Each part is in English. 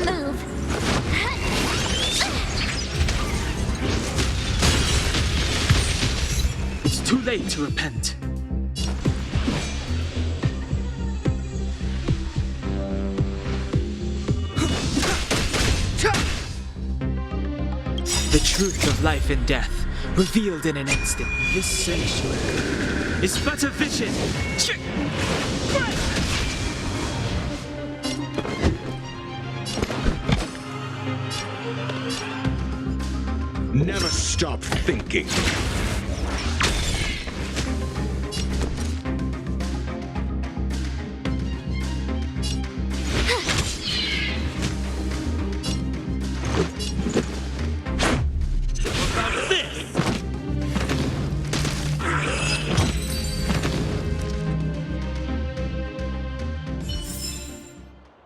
awesome move! It's too late to repent. The truth of life and death, revealed in an instant. This sanctuary is but a vision. Never stop thinking.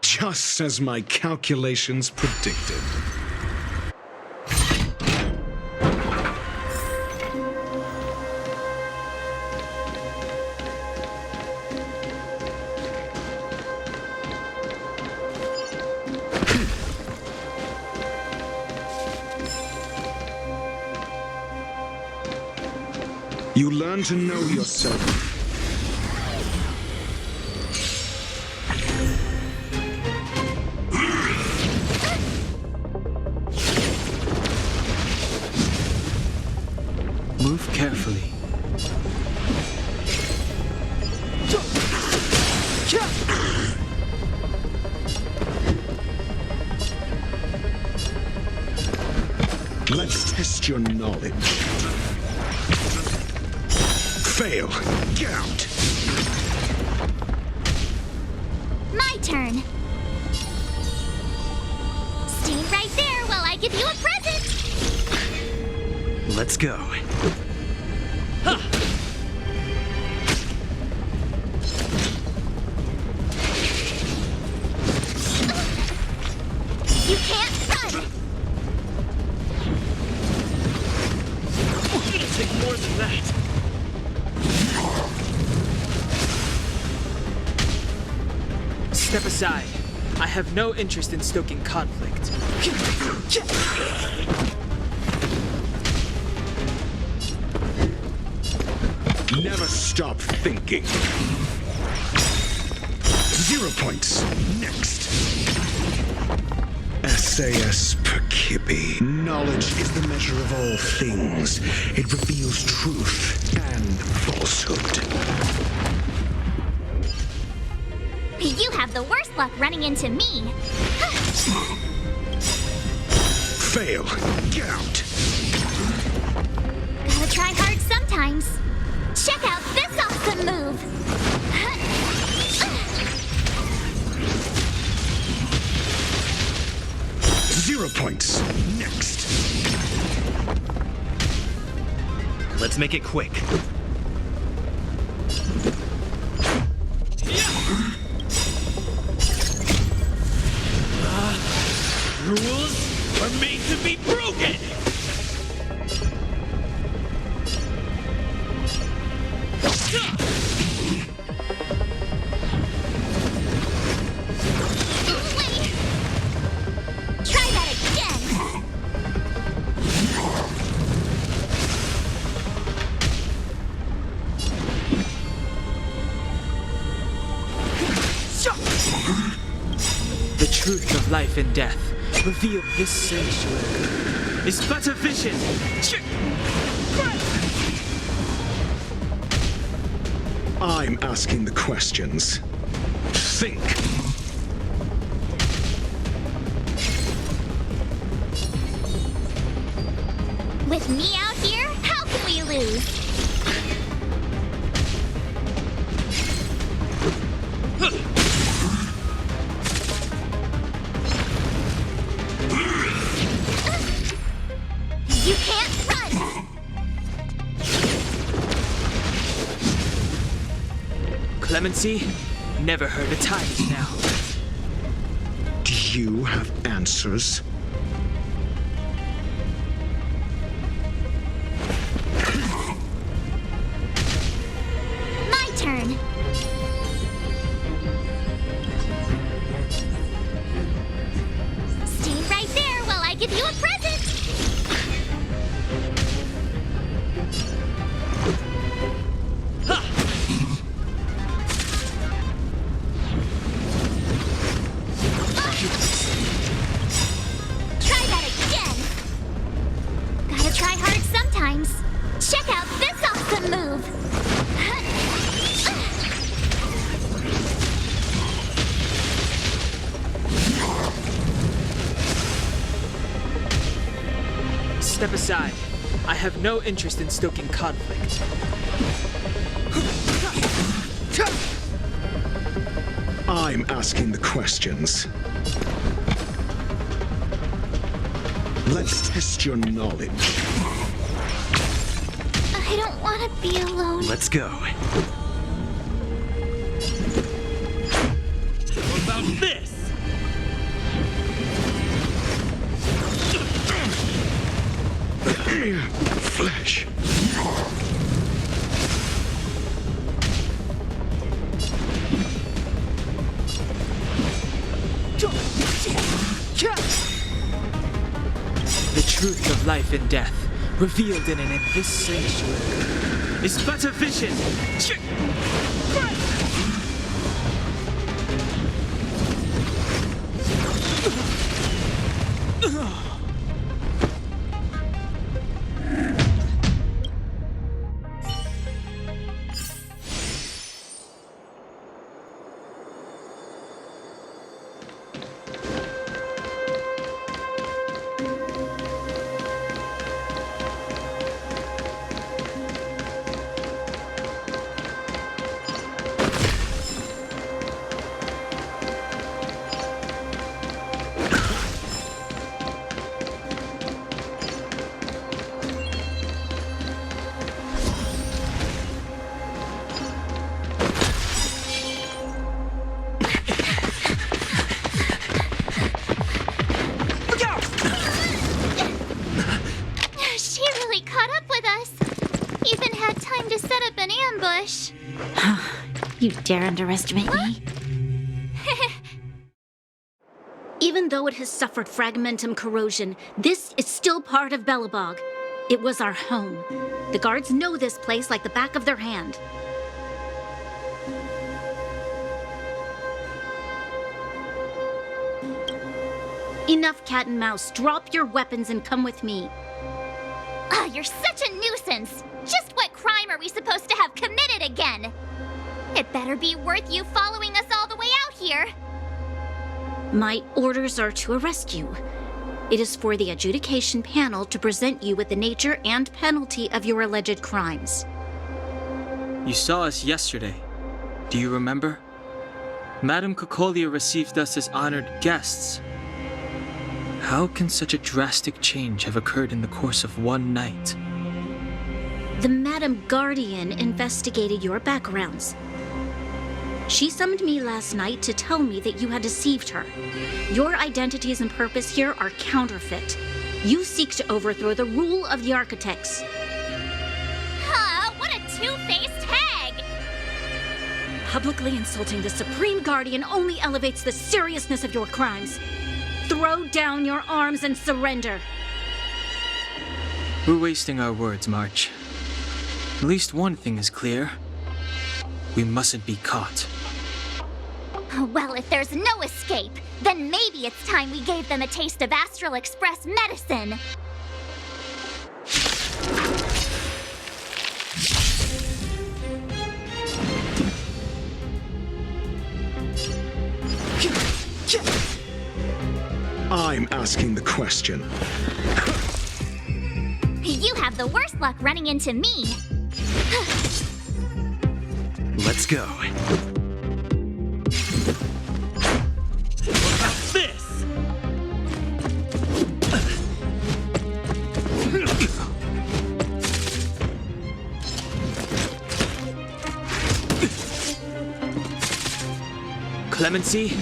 Just as my calculations predicted. You learn to know yourself. Move carefully. Let's test your knowledge. Fail. Get out. My turn. Stay right there while I give you a present. Let's go. You can't run. It's gonna take more than that. Step aside. I have no interest in stoking conflict. Never stop thinking. 0 points. Next. SAS Perkibi. Knowledge is the measure of all things. It reveals truth and falsehood. You have the worst luck running into me. Fail. Get out. Gotta try hard sometimes. Check out this awesome move. 0 points. Next. Let's make it quick. Rules are made to be broken! Wait. Try that again. The truth of life and death, revealed this sanctuary, is but a vision. I'm asking the questions. Think. With me out here, how can we lose? You can't run! Clemency, never heard of times now. Do you have answers? My turn. step aside. I have no interest in stoking conflict. I'm asking the questions. Let's test your knowledge. I don't want to be alone. Let's go. What about this? Mere flesh. The truth of life and death, revealed in this sanctuary, is but a vision. She really caught up with us. Even had time to set up an ambush. You dare underestimate me? Even though it has suffered fragmentum corrosion, this is still part of Belobog. It was our home. The guards know this place like the back of their hand. Enough cat and mouse. Drop your weapons and come with me. Ah, you're such a nuisance. Just what crime are we supposed to have committed again? It better be worth you following us all the way out here. My orders are to arrest you. It is for the adjudication panel to present you with the nature and penalty of your alleged crimes. You saw us yesterday. Do you remember? Madame Cocolia received us as honored guests. How can such a drastic change have occurred in the course of one night? The Madam Guardian investigated your backgrounds. She summoned me last night to tell me that you had deceived her. Your identities and purpose here are counterfeit. You seek to overthrow the rule of the architects. Huh, what a two-faced hag! Publicly insulting the Supreme Guardian only elevates the seriousness of your crimes. Throw down your arms and surrender. We're wasting our words, March. At least one thing is clear. We mustn't be caught. Well, if there's no escape, then maybe it's time we gave them a taste of Astral Express medicine. I'm asking the question. You have the worst luck running into me. Let's go. What about this? Clemency?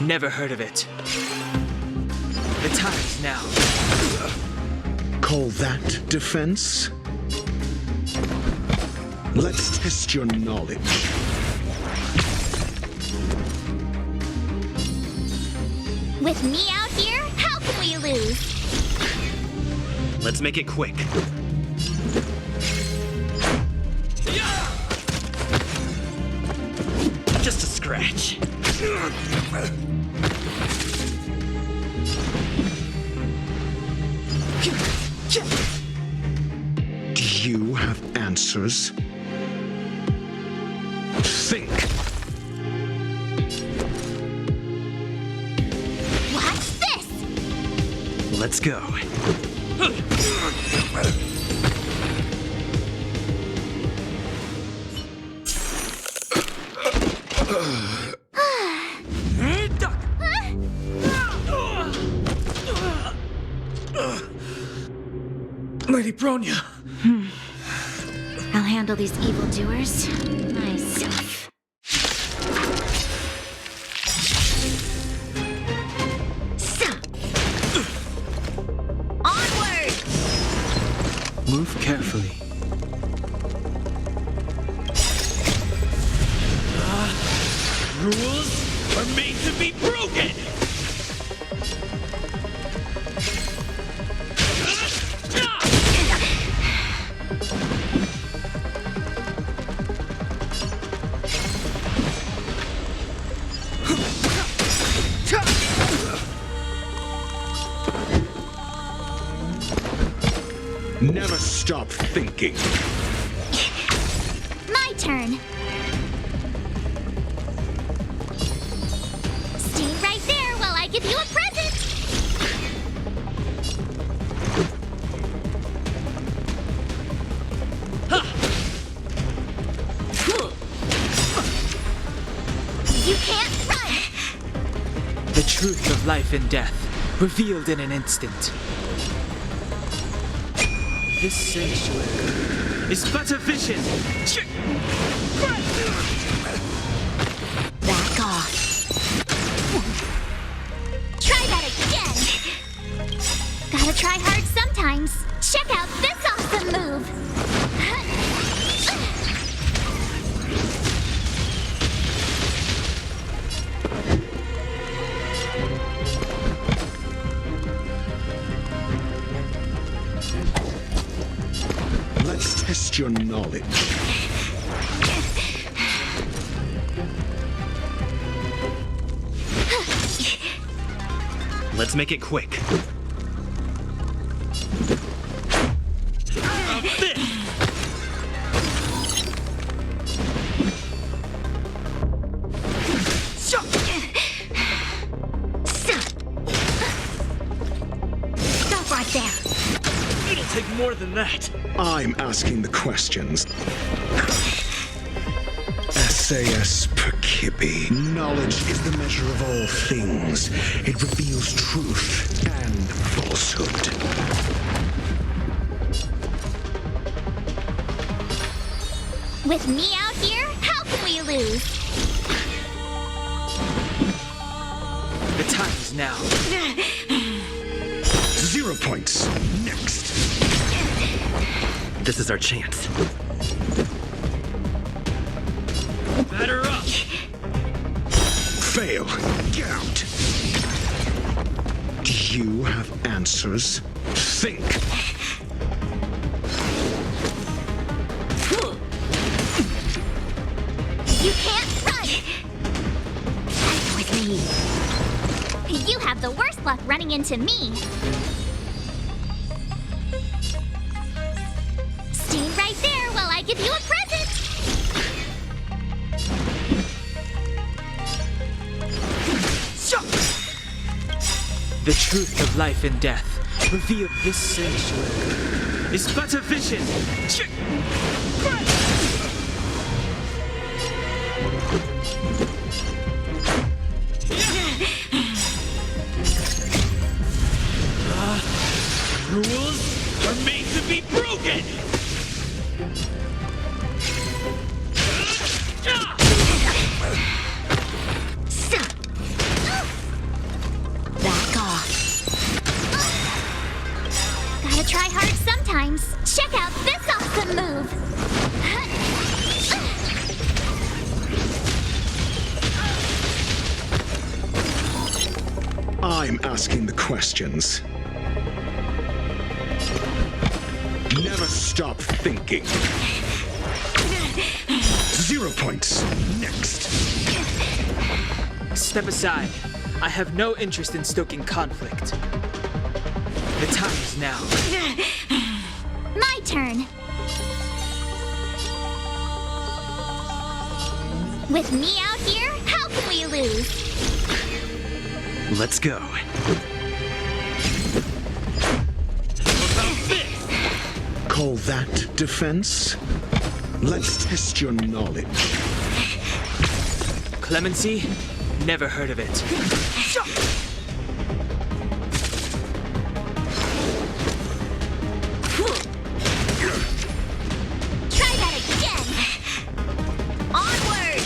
Never heard of it. The time is now. Call that defense? Let's test your knowledge. With me out here, how can we lose? Let's make it quick. Just a scratch. Do you have answers? Think. Watch this! Let's go. Lady Bronya! I'll handle these evildoers myself. Onward! Move carefully. Rules are made to be broken! Never stop thinking. My turn. Stay right there while I give you a present. You can't run. The truth of life and death, revealed in an instant. This sanctuary is but a vision. Back off. Try that again. Gotta try hard sometimes. Check out this awesome move. Let's test your knowledge. Let's make it quick. This! Stop right there. It'll take more than that. I'm asking the questions. SAS Perkibi. Knowledge is the measure of all things. It reveals truth and falsehood. With me out here, how can we lose? The time is now. 0 points. Next. This is our chance. Batter up! Fail. Get out. Do you have answers? Think. You can't run. Fight with me. You have the worst luck running into me. Stay right there while I give you a present. The truth of life and death, revealed. This sanctuary is but a vision. Rules are made to be broken! Back off. Gotta try hard sometimes. Check out this awesome move. I'm asking the questions. Never stop thinking. 0 points. Next. Step aside. I have no interest in stoking conflict. The time is now. My turn. With me out here, how can we lose? Let's go. Call that defense? Let's test your knowledge. Clemency? Never heard of it. Try that again! Onward!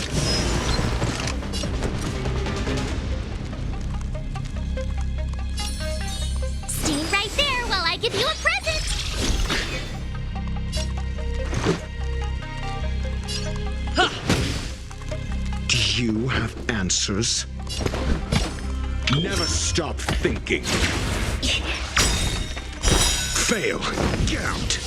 Stay right there while I give you a present! Do you have answers? Never stop thinking. Fail. Get out.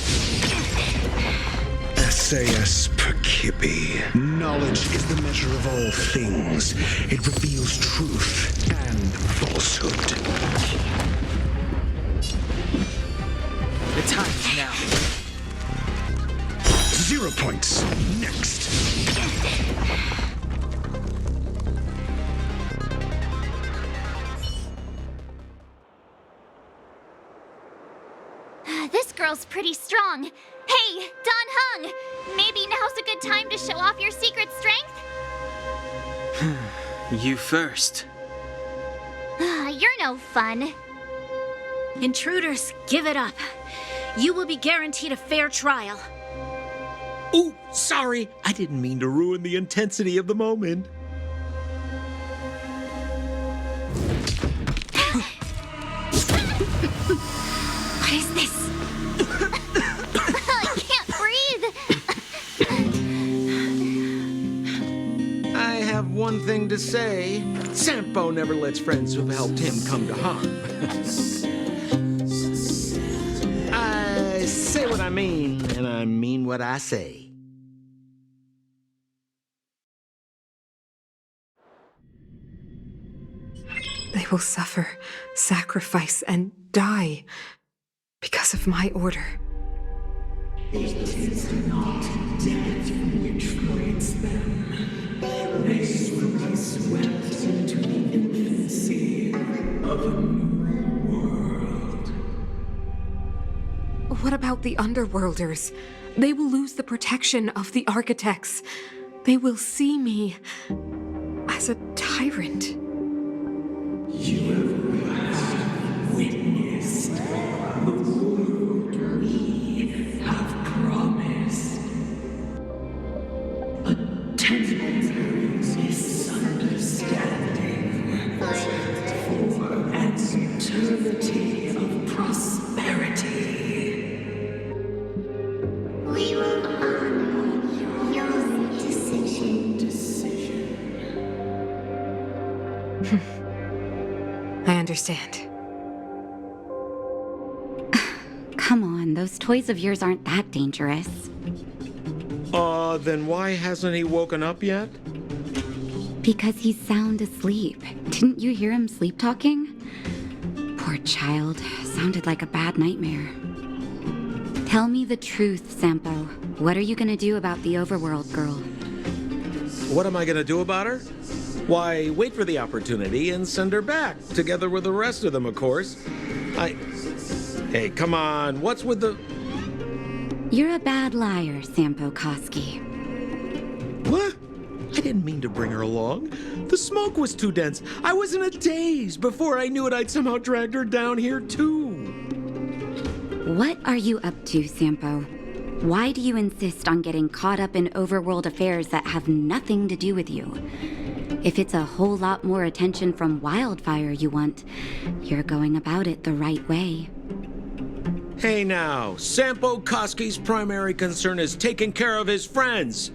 SAS Perkipi. Knowledge is the measure of all things. It reveals truth and falsehood. The time is now. 0 points. Next. This girl's pretty strong. Hey, Don Hung! Maybe now's a good time to show off your secret strength? You first. You're no fun. Intruders, give it up. You will be guaranteed a fair trial. Ooh, sorry. I didn't mean to ruin the intensity of the moment. What is this? I can't breathe. I have one thing to say. Sampo never lets friends who've helped him come to harm. I say what I mean, and I mean what I say. They will suffer, sacrifice, and die because of my order. It is not death which frees them. They will be swept into the infancy of a new world. What about the Underworlders? They will lose the protection of the Architects. They will see me as a tyrant. You have witnessed the world we have promised. A temporary misunderstanding for an eternity of prosperity. We will honor your decision. I understand. Come on, those toys of yours aren't that dangerous. Then why hasn't he woken up yet? Because he's sound asleep. Didn't you hear him sleep talking? Poor child. Sounded like a bad nightmare. Tell me the truth, Sampo. What are you gonna do about the overworld girl? What am I gonna do about her? Why, wait for the opportunity and send her back, together with the rest of them, of course. Hey, come on, what's with the... You're a bad liar, Sampo Koski. What? I didn't mean to bring her along. The smoke was too dense. I was in a daze. Before I knew it, I'd somehow dragged her down here, too. What are you up to, Sampo? Why do you insist on getting caught up in overworld affairs that have nothing to do with you? If it's a whole lot more attention from Wildfire you want, you're going about it the right way. Hey now, Sampo Koski's primary concern is taking care of his friends.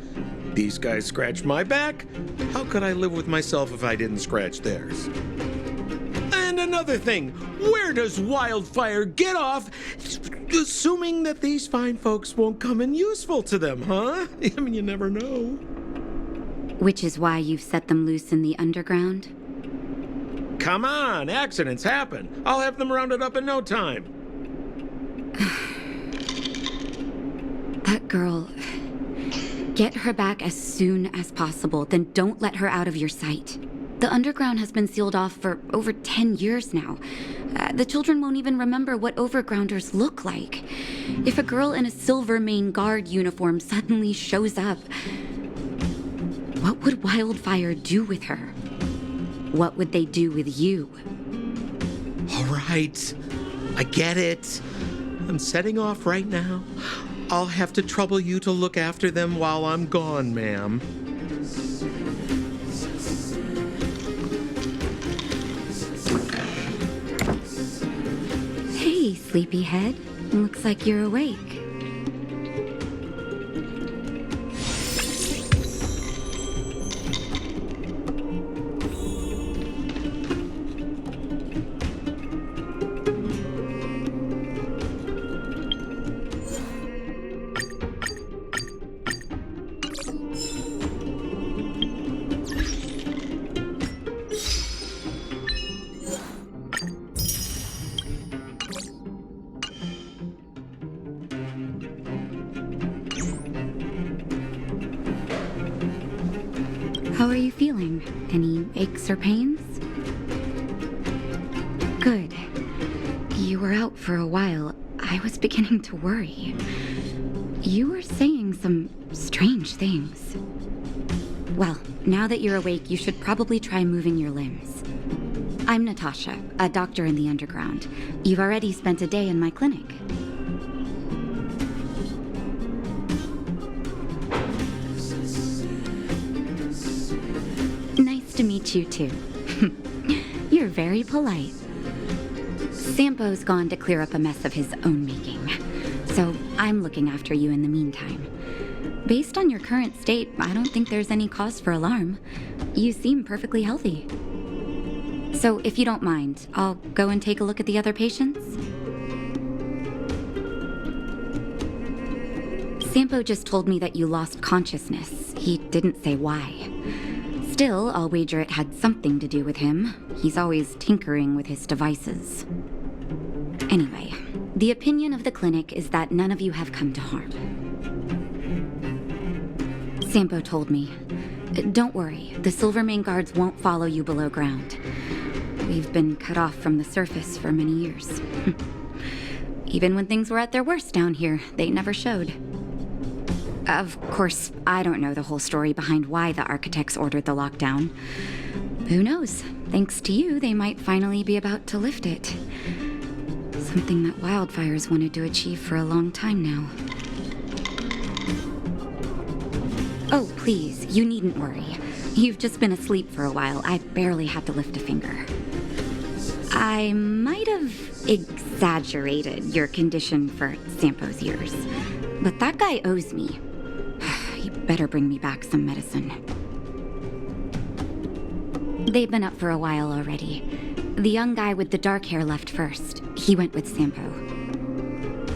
These guys scratched my back. How could I live with myself if I didn't scratch theirs? And another thing, where does Wildfire get off assuming that these fine folks won't come in useful to them, huh? I mean, you never know. Which is why you've set them loose in the underground? Come on, accidents happen. I'll have them rounded up in no time. That girl... Get her back as soon as possible, then don't let her out of your sight. The underground has been sealed off for over 10 years now. The children won't even remember what overgrounders look like. If a girl in a Silver Mane Guard uniform suddenly shows up... What would Wildfire do with her? What would they do with you? All right, I get it. I'm setting off right now. I'll have to trouble you to look after them while I'm gone, ma'am. Hey, sleepyhead. Looks like you're awake. How are you feeling? Any aches or pains? Good. You were out for a while. I was beginning to worry. You were saying some strange things. Well, now that you're awake, you should probably try moving your limbs. I'm Natasha, a doctor in the underground. You've already spent a day in my clinic. Nice to meet you, too. You're very polite. Sampo's gone to clear up a mess of his own making, so I'm looking after you in the meantime. Based on your current state, I don't think there's any cause for alarm. You seem perfectly healthy. So if you don't mind, I'll go and take a look at the other patients. Sampo just told me that you lost consciousness. He didn't say why. Still, I'll wager it had something to do with him. He's always tinkering with his devices. Anyway, the opinion of the clinic is that none of you have come to harm. Sampo told me. Don't worry, the Silvermane guards won't follow you below ground. We've been cut off from the surface for many years. Even when things were at their worst down here, they never showed. Of course, I don't know the whole story behind why the architects ordered the lockdown. Who knows? Thanks to you, they might finally be about to lift it. Something that Wildfire's wanted to achieve for a long time now. Oh, please, you needn't worry. You've just been asleep for a while. I barely had to lift a finger. I might have exaggerated your condition for Sampo's years, but that guy owes me. He better bring me back some medicine. They've been up for a while already. The young guy with the dark hair left first. He went with Sampo.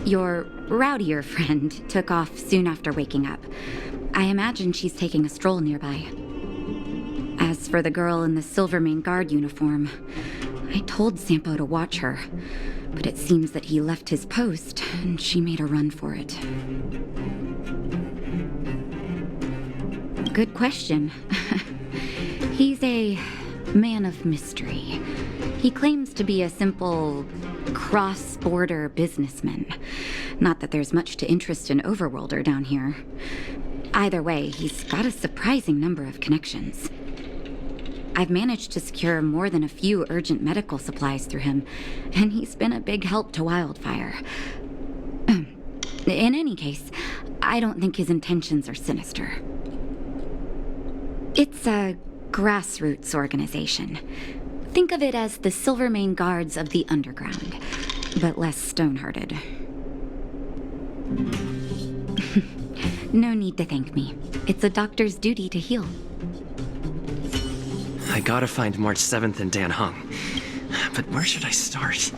Your rowdier friend took off soon after waking up. I imagine she's taking a stroll nearby. As for the girl in the Silvermane guard uniform, I told Sampo to watch her, but it seems that he left his post and she made a run for it. Good question. He's a man of mystery. He claims to be a simple cross-border businessman. Not that there's much to interest an overworlder down here. Either way, he's got a surprising number of connections. I've managed to secure more than a few urgent medical supplies through him, and he's been a big help to Wildfire. In any case, I don't think his intentions are sinister. It's a grassroots organization. Think of it as the Silvermane Guards of the Underground, but less stone-hearted. No need to thank me. It's a doctor's duty to heal. I gotta find March 7th in Dan Hung. But where should I start?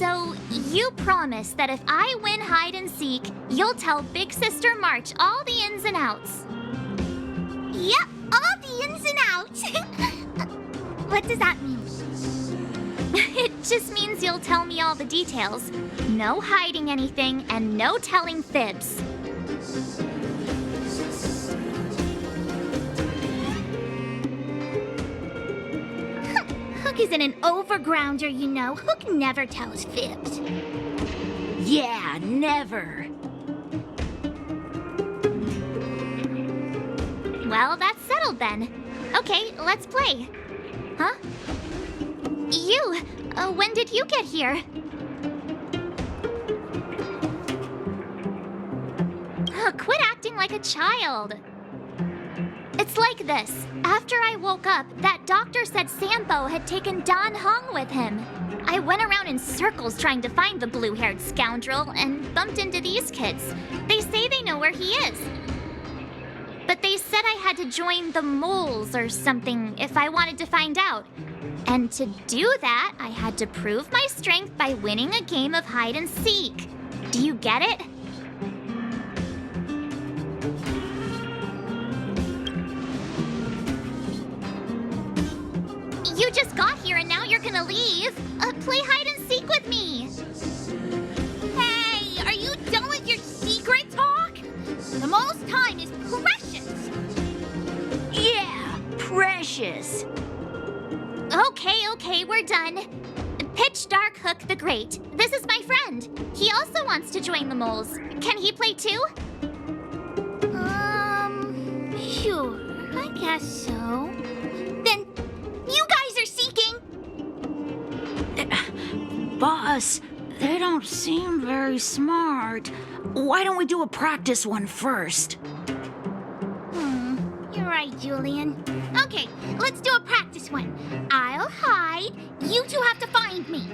So, you promise that if I win hide and seek, you'll tell Big Sister March all the ins and outs. Yep, all the ins and outs. What does that mean? It just means you'll tell me all the details. No hiding anything and no telling fibs. Hook isn't an overgrounder, you know. Hook never tells fibs. Yeah, never. Well, that's settled then. Okay, let's play. Huh? You! When did you get here? Quit acting like a child. It's like this. After I woke up, that doctor said Sampo had taken Dan Hong with him. I went around in circles trying to find the blue-haired scoundrel and bumped into these kids. They say they know where he is. But they said I had to join the moles or something if I wanted to find out. And to do that, I had to prove my strength by winning a game of hide and seek. Do you get it? You just got here and now you're gonna leave. Play hide and seek with me. Hey, are you done with your secret talk? The most time is precious. Yeah, precious. Okay, we're done. Pitch Dark Hook the Great. This is my friend. He also wants to join the moles. Can he play too? Sure, I guess so. Then, you guys are seeking. Boss, they don't seem very smart. Why don't we do a practice one first? You're right, Julian. Okay, let's do a practice one. I'll hide. You two have to find me.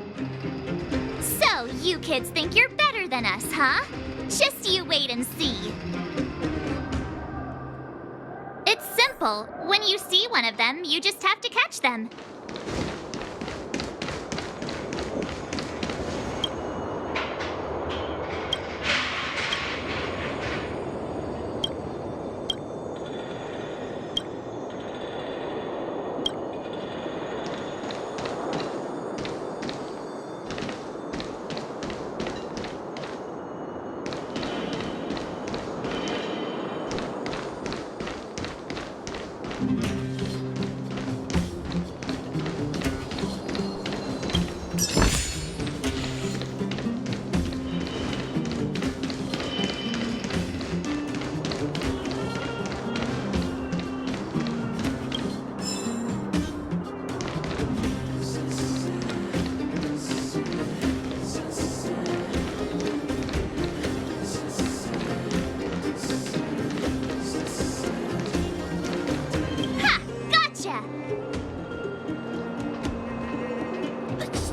So, you kids think you're better than us, huh? Just you wait and see. It's simple. When you see one of them, you just have to catch them.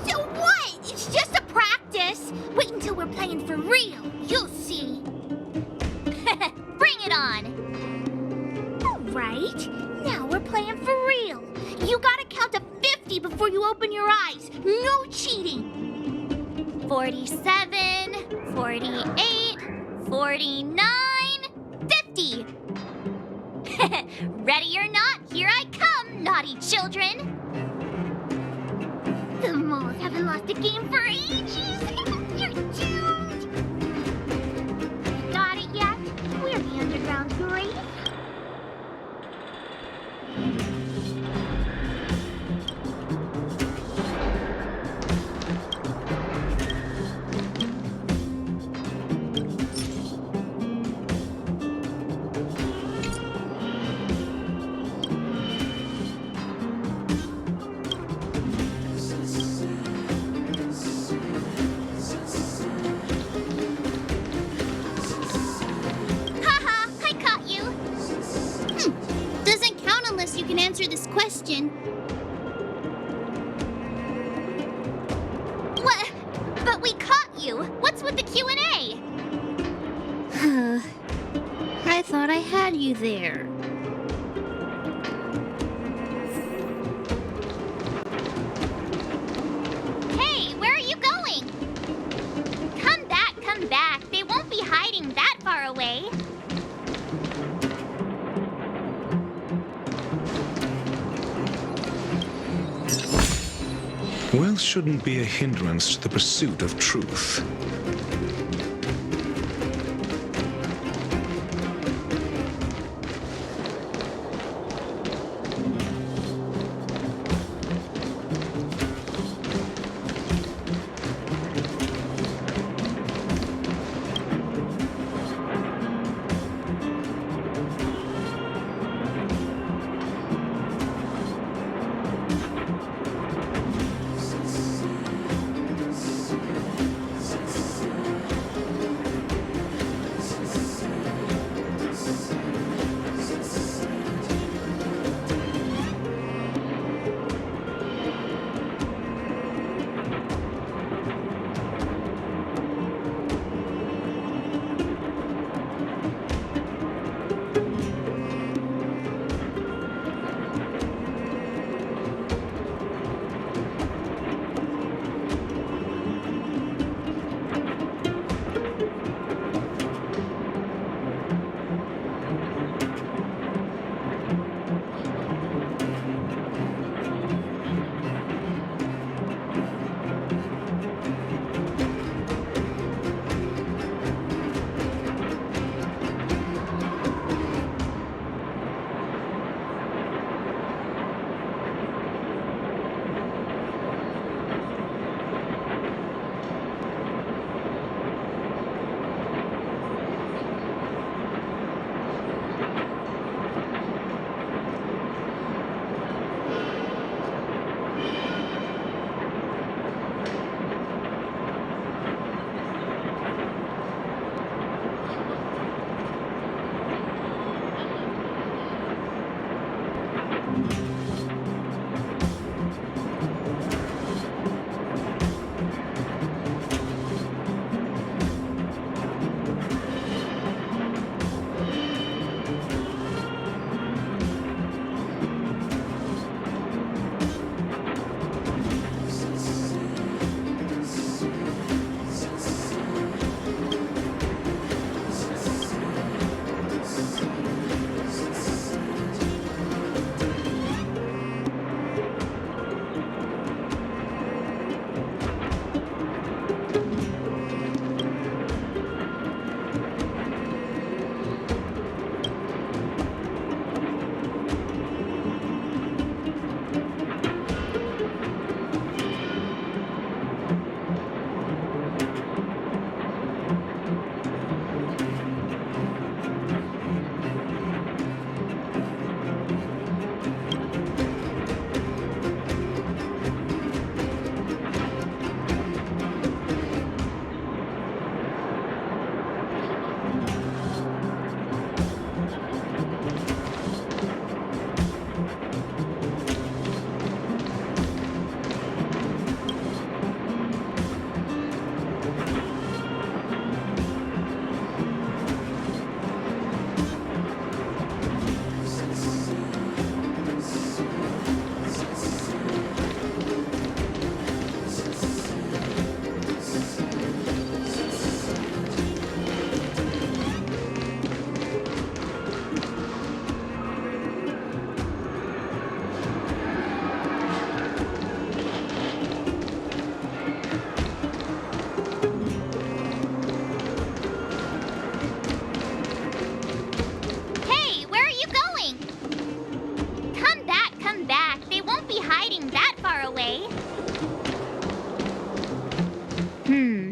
So what? It's just a practice. Wait until we're playing for real. You'll see. Bring it on. All right. Now we're playing for real. You gotta count to 50 before you open your eyes. No cheating. 47, 48, 49, 50. Ready or not, here I come, naughty children. The moles haven't lost a game for ages. You're doomed. You got it yet? We're the underground great. Haha, I caught you. Doesn't count unless you can answer this question. What? But we caught you. What's with the Q&A? I thought I had you there. Hey, where are you going? Rules shouldn't be a hindrance to the pursuit of truth.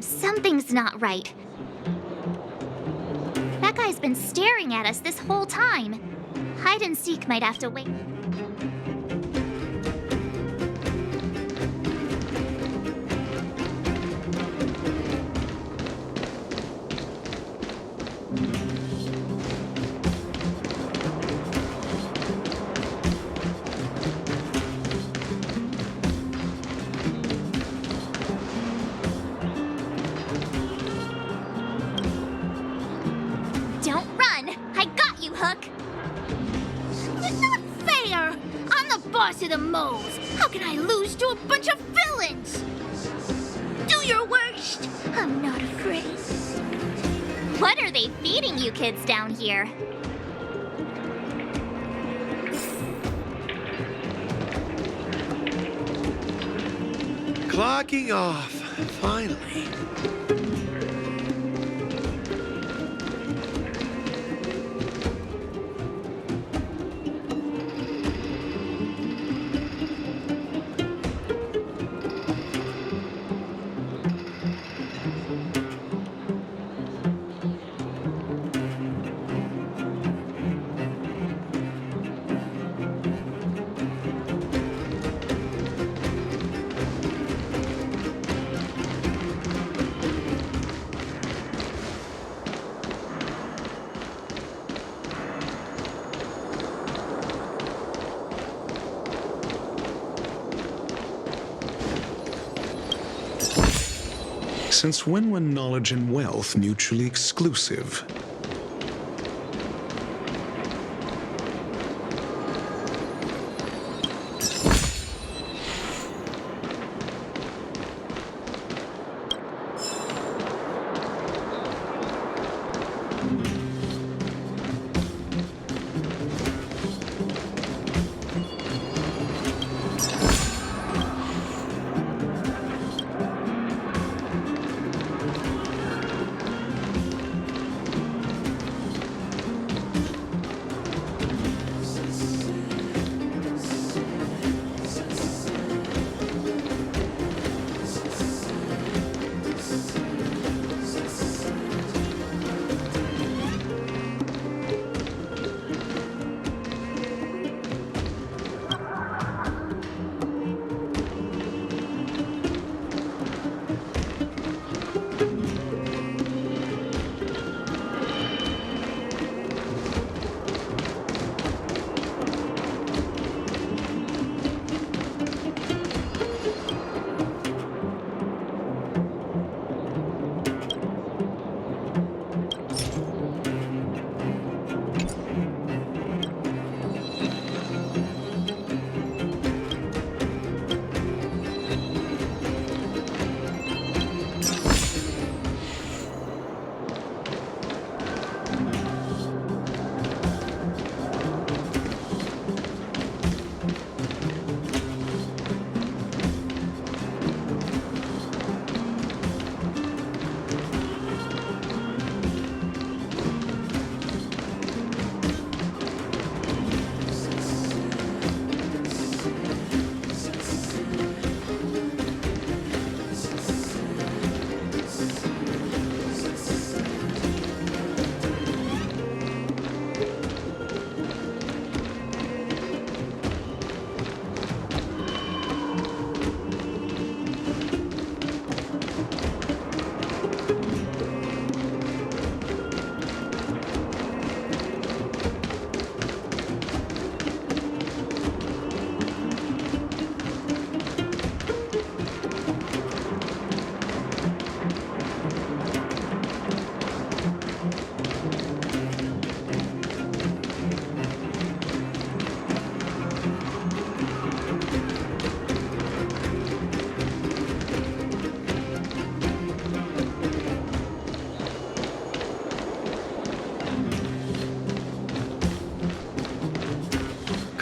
Something's not right. That guy's been staring at us this whole time. Hide and seek might have to wait. Don't run! I got you, Hook! It's not fair! I'm the boss of the moles! How can I lose to a bunch of villains? Do your worst! I'm not afraid. What are they feeding you kids down here? Clocking off, finally. Since when were knowledge and wealth mutually exclusive?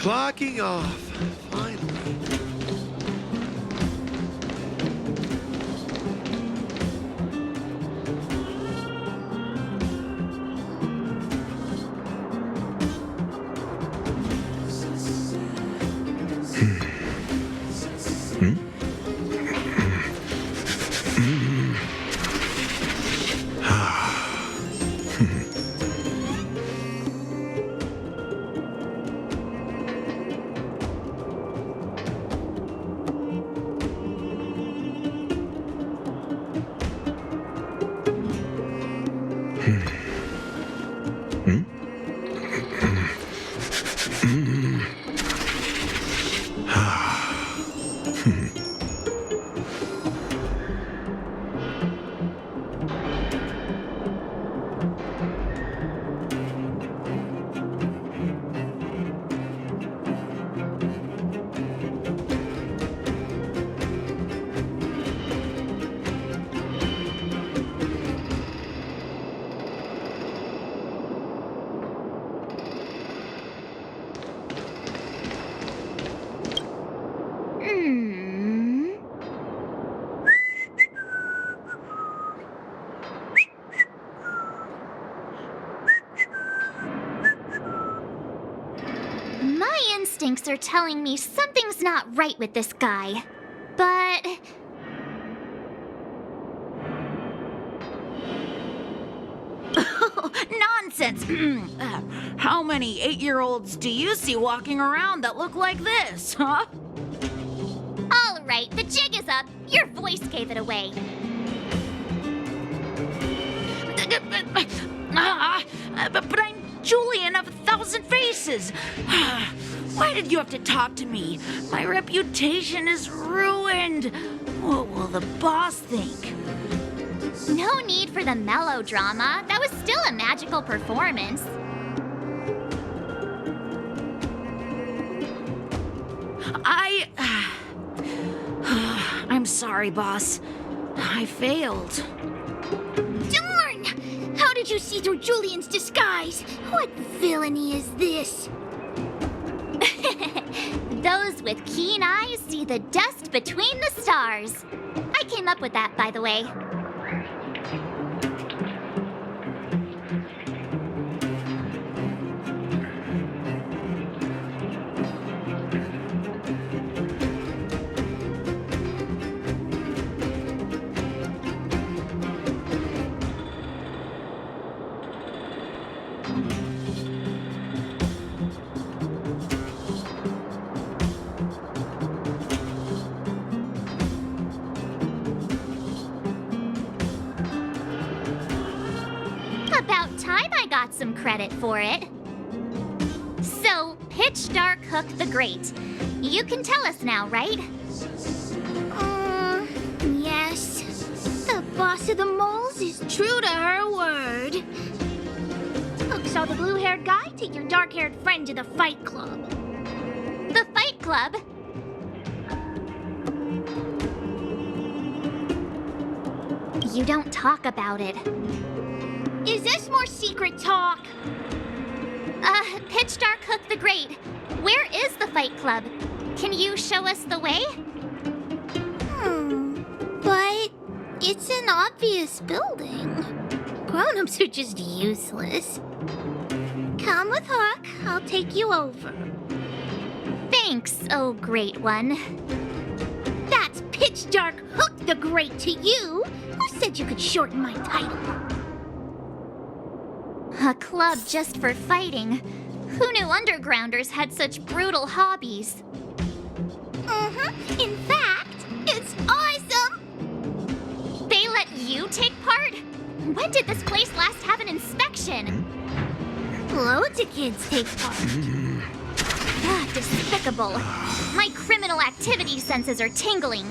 Clocking off, finally. instincts are telling me something's not right with this guy. But... Nonsense! How many 8-year-olds do you see walking around that look like this, huh? All right, the jig is up. Your voice gave it away. But I'm Julian of 1,000 Faces. Why did you have to talk to me? My reputation is ruined. What will the boss think? No need for the melodrama. That was still a magical performance. I'm sorry, boss. I failed. Darn! How did you see through Julian's disguise? What villainy is this? Those with keen eyes see the dust between the stars. I came up with that, by the way. About time I got some credit for it. So, Pitch Dark Hook the Great. You can tell us now, right? Yes. The boss of the moles is true to her word. Hook saw the blue-haired guy take your dark-haired friend to the fight club. The Fight Club? You don't talk about it. Is this more secret talk? Pitch Dark Hook the Great. Where is the Fight Club? Can you show us the way? But it's an obvious building. Grown-ups are just useless. Come with Hook. I'll take you over. Thanks, oh great one. That's Pitch Dark Hook the Great to you. Who said you could shorten my title? A club just for fighting. Who knew undergrounders had such brutal hobbies? In fact, it's awesome! They let you take part? When did this place last have an inspection? Loads of kids take part. Ah, despicable. My criminal activity senses are tingling.